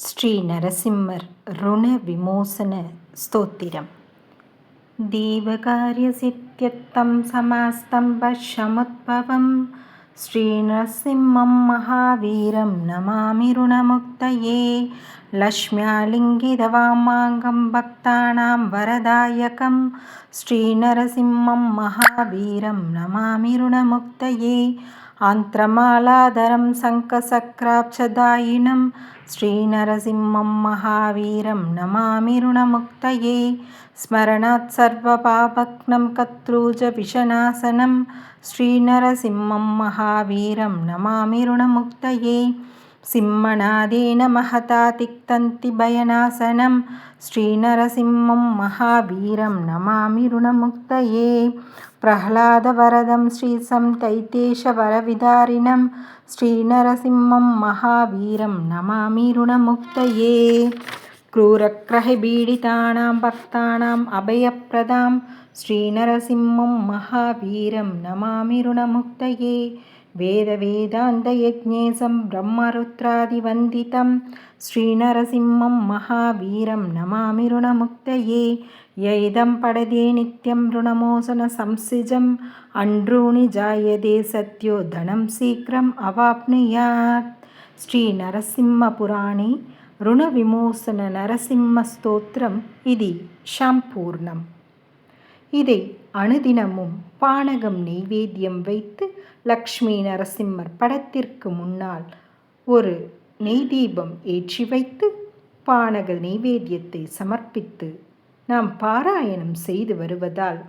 ஸ்ரீ நரசிம்மர் ருண விமோசன ஸ்தோத்திரம். தீவகாரியசித்யர்த்தம் சமாஸ்தம்பசமுத்பவம் ஸ்ரீநரசிம்மம் மகாவீரம் நமாமி ருணமுக்தயே. லக்ஷ்மியாலிங்கிதவாமாங்கம் பக்தானாம் வரதாயகம் ஸ்ரீநரசிம்மம் மகாவீரம் நமாமி ருணமுக்தயே. ஆந்திரமாலாதரம் சங்கசக்ராப்சதாயினம் ஸ்ரீநரசிம்மம் மகாவீரம் நமாமி ருணமுக்தயே. ஸ்மரணாத் சர்வபாபக்னம் கத்ரூஜ விஷநாசனம் ஸ்ரீநரசிம்மம் மகாவீரம் நமாமி ருணமுக்தயே. சிம்மநாதேன மஹதா திக்தந்தி பயநாசனம் ஸ்ரீநரசிம்மம் மகாவீரம் நமாமி ருணமுக்தயே. பிரஹ்லாதவரதம் ஸ்ரீசம் தைத்தேஷவரவிதாரிணம் ஸ்ரீநரசிம்மம் மகாவீரம் நமாமி ருணமுக்தயே. क्रूरग्रहपीडितानां भक्तानाम् अभयप्रदां श्रीनरसिंहं महावीरं नमामि ऋणमुक्तये. वेदवेदान्तयज्ञेशं ब्रह्मरुद्रादिवन्दितं श्रीनरसिंहं महावीरं नमामि ऋणमुक्तये. यैदं पडदे नित्यं ऋणमोचनसंसिजम् अण्ड्रूणि जायते सद्यो धनं शीघ्रम् अवाप्नुयात्. श्रीनरसिंहपुराणे ருண விமோசன நரசிம்ம ஸ்தோத்திரம் இது சம்பூர்ணம். இதை அனுதினமும் பானகம் நெய்வேத்தியம் வைத்து லக்ஷ்மி நரசிம்மர் படத்திற்கு முன்னால் ஒரு நெய் தீபம் ஏற்றி வைத்து பானக நெய்வேத்தியத்தை சமர்ப்பித்து நாம் பாராயணம் செய்து வருவதால்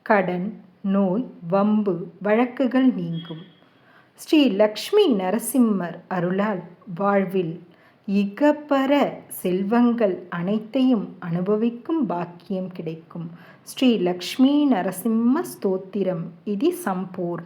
கடன், நோய், வம்பு, வழக்குகள் நீங்கும். ஸ்ரீ லக்ஷ்மி நரசிம்மர் அருளால் வாழ்வில் இகப்பர செல்வங்கள் அனைத்தையும் அனுபவிக்கும் பாக்கியம் கிடைக்கும். ஸ்ரீ லக்ஷ்மி நரசிம்ம ஸ்தோத்திரம் இது சம்பூர்ணம்.